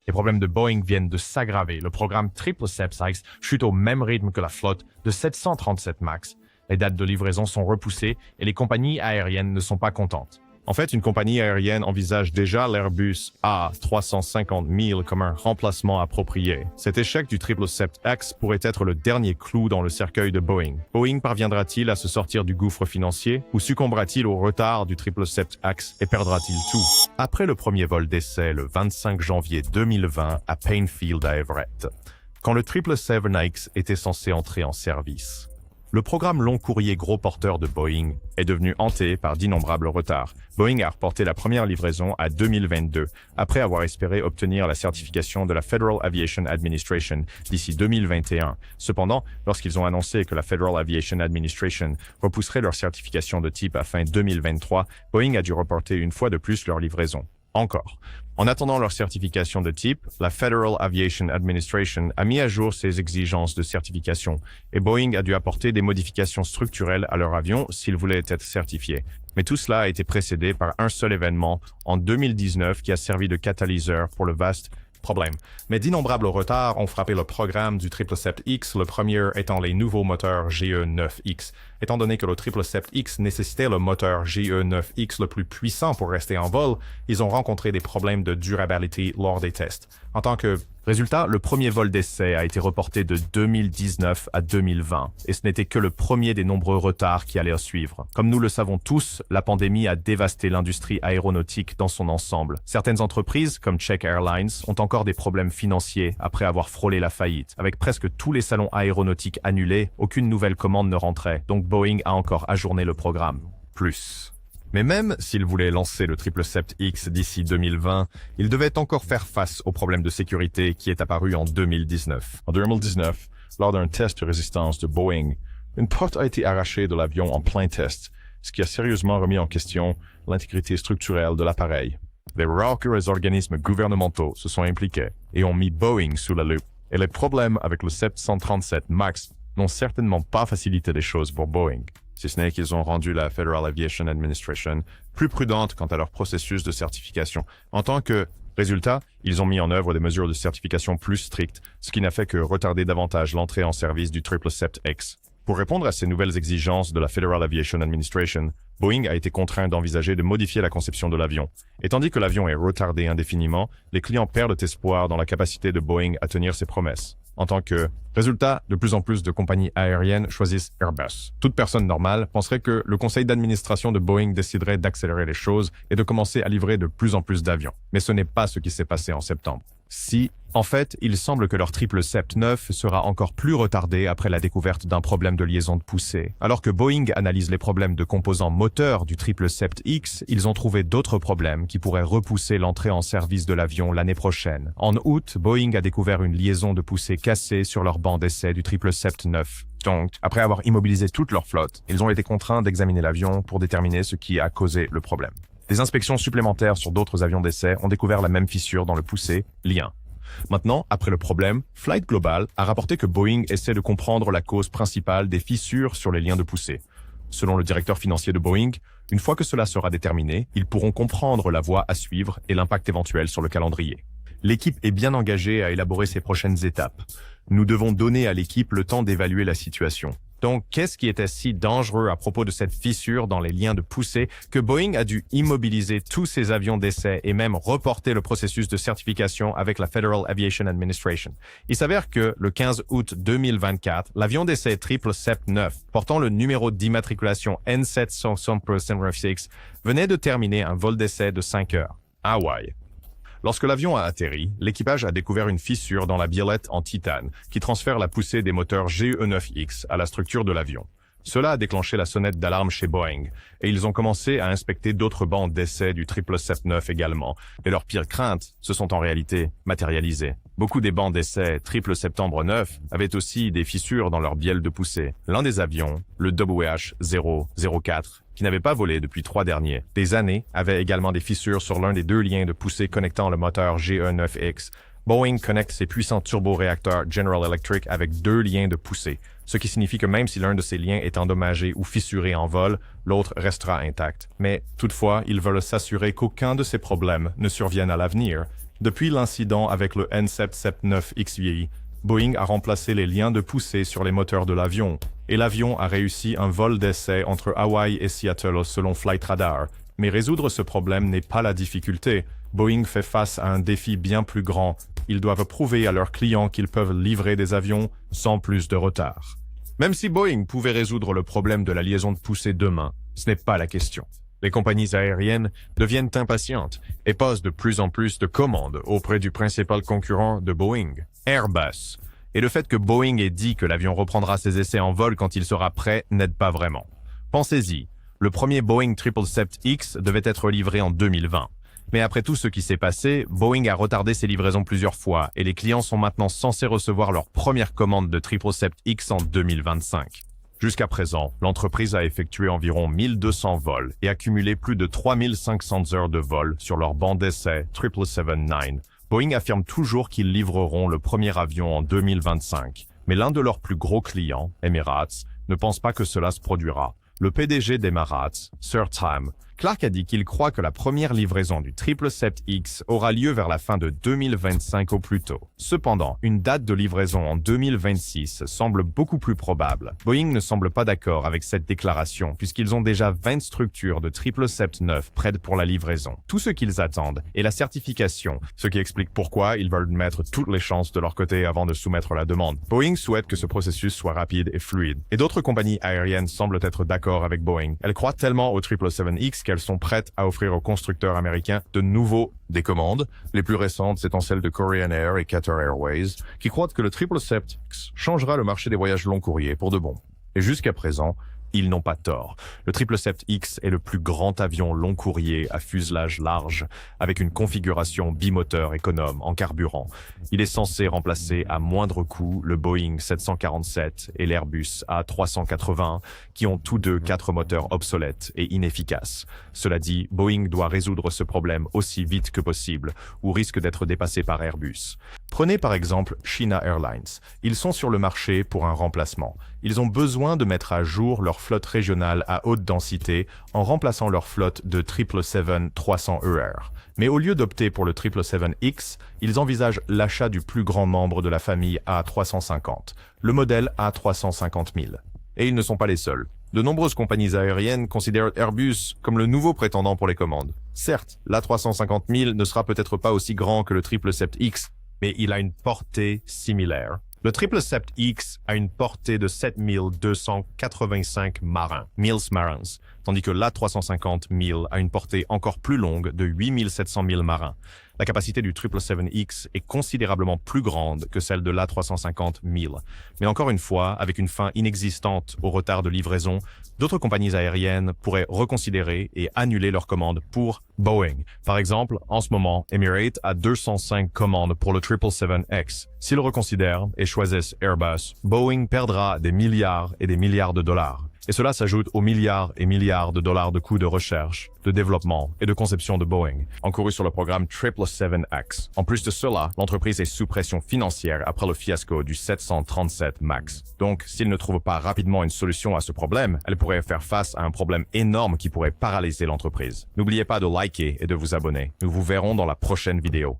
Les problèmes de Boeing viennent de s'aggraver. Le programme 777X chute au même rythme que la flotte de 737 MAX. Les dates de livraison sont repoussées et les compagnies aériennes ne sont pas contentes. En fait, une compagnie aérienne envisage déjà l'Airbus A350 000 comme un remplacement approprié. Cet échec du 777X pourrait être le dernier clou dans le cercueil de Boeing. Boeing parviendra-t-il à se sortir du gouffre financier ou succombera-t-il au retard du 777X et perdra-t-il tout? Après le premier vol d'essai le 25 janvier 2020 à Painfield à Everett, quand le 777X était censé entrer en service, le programme long courrier gros porteur de Boeing est devenu hanté par d'innombrables retards. Boeing a reporté la première livraison à 2022, après avoir espéré obtenir la certification de la Federal Aviation Administration d'ici 2021. Cependant, lorsqu'ils ont annoncé que la Federal Aviation Administration repousserait leur certification de type à fin 2023, Boeing a dû reporter une fois de plus leur livraison. Encore. En attendant leur certification de type, la Federal Aviation Administration a mis à jour ses exigences de certification et Boeing a dû apporter des modifications structurelles à leur avion s'il voulait être certifié. Mais tout cela a été précédé par un seul événement en 2019 qui a servi de catalyseur pour le vaste problème. Mais d'innombrables retards ont frappé le programme du 777X, le premier étant les nouveaux moteurs GE9X. Étant donné que le 777X nécessitait le moteur GE9X le plus puissant pour rester en vol, ils ont rencontré des problèmes de durabilité lors des tests. En tant que résultat, le premier vol d'essai a été reporté de 2019 à 2020, et ce n'était que le premier des nombreux retards qui allaient suivre. Comme nous le savons tous, la pandémie a dévasté l'industrie aéronautique dans son ensemble. Certaines entreprises, comme Czech Airlines, ont encore des problèmes financiers après avoir frôlé la faillite. Avec presque tous les salons aéronautiques annulés, aucune nouvelle commande ne rentrait, donc Boeing a encore ajourné le programme. Mais même s'il voulait lancer le 777X d'ici 2020, il devait encore faire face au problème de sécurité qui est apparu en 2019. En 2019, lors d'un test de résistance de Boeing, une porte a été arrachée de l'avion en plein test, ce qui a sérieusement remis en question l'intégrité structurelle de l'appareil. Des rares organismes gouvernementaux se sont impliqués et ont mis Boeing sous la loupe. Et les problèmes avec le 737 MAX n'ont certainement pas facilité les choses pour Boeing, si ce n'est qu'ils ont rendu la Federal Aviation Administration plus prudente quant à leur processus de certification. En tant que résultat, ils ont mis en œuvre des mesures de certification plus strictes, ce qui n'a fait que retarder davantage l'entrée en service du 777X. Pour répondre à ces nouvelles exigences de la Federal Aviation Administration, Boeing a été contraint d'envisager de modifier la conception de l'avion. Et tandis que l'avion est retardé indéfiniment, les clients perdent espoir dans la capacité de Boeing à tenir ses promesses. En tant que résultat, de plus en plus de compagnies aériennes choisissent Airbus. Toute personne normale penserait que le conseil d'administration de Boeing déciderait d'accélérer les choses et de commencer à livrer de plus en plus d'avions. Mais ce n'est pas ce qui s'est passé en septembre. En fait, il semble que leur 777-9 sera encore plus retardé après la découverte d'un problème de liaison de poussée. Alors que Boeing analyse les problèmes de composants moteurs du 777X, ils ont trouvé d'autres problèmes qui pourraient repousser l'entrée en service de l'avion l'année prochaine. En août, Boeing a découvert une liaison de poussée cassée sur leur banc d'essai du 777-9. Donc, après avoir immobilisé toute leur flotte, ils ont été contraints d'examiner l'avion pour déterminer ce qui a causé le problème. Des inspections supplémentaires sur d'autres avions d'essai ont découvert la même fissure dans le poussé, lien. Maintenant, après le problème, Flight Global a rapporté que Boeing essaie de comprendre la cause principale des fissures sur les liens de poussée. Selon le directeur financier de Boeing, une fois que cela sera déterminé, ils pourront comprendre la voie à suivre et l'impact éventuel sur le calendrier. L'équipe est bien engagée à élaborer ses prochaines étapes. Nous devons donner à l'équipe le temps d'évaluer la situation. Donc, qu'est-ce qui était si dangereux à propos de cette fissure dans les liens de poussée que Boeing a dû immobiliser tous ses avions d'essai et même reporter le processus de certification avec la Federal Aviation Administration? Il s'avère que le 15 août 2024, l'avion d'essai 777-9, portant le numéro d'immatriculation N760-6, venait de terminer un vol d'essai de 5 heures. Hawaï. Lorsque l'avion a atterri, l'équipage a découvert une fissure dans la biellette en titane qui transfère la poussée des moteurs GE9X à la structure de l'avion. Cela a déclenché la sonnette d'alarme chez Boeing, et ils ont commencé à inspecter d'autres bancs d'essai du 777-9 également, et leurs pires craintes se sont en réalité matérialisées. Beaucoup des bancs d'essai 777-9 avaient aussi des fissures dans leur bielle de poussée. L'un des avions, le WH-004, qui n'avait pas volé depuis 3 derniers années, avait également des fissures sur l'un des 2 liens de poussée connectant le moteur GE9X. Boeing connecte ses puissants turboréacteurs General Electric avec 2 liens de poussée, ce qui signifie que même si l'un de ces liens est endommagé ou fissuré en vol, l'autre restera intact. Mais toutefois, ils veulent s'assurer qu'aucun de ces problèmes ne survienne à l'avenir. Depuis l'incident avec le N779XVI, Boeing a remplacé les liens de poussée sur les moteurs de l'avion, et l'avion a réussi un vol d'essai entre Hawaï et Seattle selon Flight Radar. Mais résoudre ce problème n'est pas la difficulté. Boeing fait face à un défi bien plus grand. Ils doivent prouver à leurs clients qu'ils peuvent livrer des avions sans plus de retard. Même si Boeing pouvait résoudre le problème de la liaison de poussée demain, ce n'est pas la question. Les compagnies aériennes deviennent impatientes et posent de plus en plus de commandes auprès du principal concurrent de Boeing, Airbus. Et le fait que Boeing ait dit que l'avion reprendra ses essais en vol quand il sera prêt n'aide pas vraiment. Pensez-y, le premier Boeing 777X devait être livré en 2020. Mais après tout ce qui s'est passé, Boeing a retardé ses livraisons plusieurs fois et les clients sont maintenant censés recevoir leur première commande de 777X en 2025. Jusqu'à présent, l'entreprise a effectué environ 1200 vols et accumulé plus de 3500 heures de vol sur leur banc d'essai 777-9. Boeing affirme toujours qu'ils livreront le premier avion en 2025, mais l'un de leurs plus gros clients, Emirates, ne pense pas que cela se produira. Le PDG d'Emirates, Sir Tam Clark, a dit qu'il croit que la première livraison du 777X aura lieu vers la fin de 2025 au plus tôt. Cependant, une date de livraison en 2026 semble beaucoup plus probable. Boeing ne semble pas d'accord avec cette déclaration puisqu'ils ont déjà 20 structures de 777-9 prêtes pour la livraison. Tout ce qu'ils attendent est la certification, ce qui explique pourquoi ils veulent mettre toutes les chances de leur côté avant de soumettre la demande. Boeing souhaite que ce processus soit rapide et fluide. Et d'autres compagnies aériennes semblent être d'accord avec Boeing. Elles croient tellement au 777X qu'elles sont prêtes à offrir aux constructeurs américains de nouveaux des commandes. Les plus récentes étant celles de Korean Air et Qatar Airways, qui croient que le 777X changera le marché des voyages long courriers pour de bon. Et jusqu'à présent, ils n'ont pas tort. Le 777X est le plus grand avion long courrier à fuselage large, avec une configuration bimoteur économe en carburant. Il est censé remplacer à moindre coût le Boeing 747 et l'Airbus A380, qui ont tous deux 4 moteurs obsolètes et inefficaces. Cela dit, Boeing doit résoudre ce problème aussi vite que possible, ou risque d'être dépassé par Airbus. Prenez par exemple China Airlines. Ils sont sur le marché pour un remplacement. Ils ont besoin de mettre à jour leur flotte régionale à haute densité en remplaçant leur flotte de 777-300ER. Mais au lieu d'opter pour le 777X, ils envisagent l'achat du plus grand membre de la famille A350, le modèle A350 000. Et ils ne sont pas les seuls. De nombreuses compagnies aériennes considèrent Airbus comme le nouveau prétendant pour les commandes. Certes, l'A350 000 ne sera peut-être pas aussi grand que le 777X, mais il a une portée similaire. Le 777X a une portée de 7285 marins, tandis que l'A350 000 a une portée encore plus longue de 8700 000 marins. La capacité du 777X est considérablement plus grande que celle de l'A350 000. Mais encore une fois, avec une fin inexistante au retard de livraison, d'autres compagnies aériennes pourraient reconsidérer et annuler leurs commandes pour Boeing. Par exemple, en ce moment, Emirates a 205 commandes pour le 777X. S'ils reconsidèrent et choisissent Airbus, Boeing perdra des milliards et des milliards de dollars. Et cela s'ajoute aux milliards et milliards de dollars de coûts de recherche, de développement et de conception de Boeing, encourus sur le programme 777X. En plus de cela, l'entreprise est sous pression financière après le fiasco du 737 MAX. Donc, s'ils ne trouvent pas rapidement une solution à ce problème, elle pourrait faire face à un problème énorme qui pourrait paralyser l'entreprise. N'oubliez pas de liker et de vous abonner. Nous vous verrons dans la prochaine vidéo.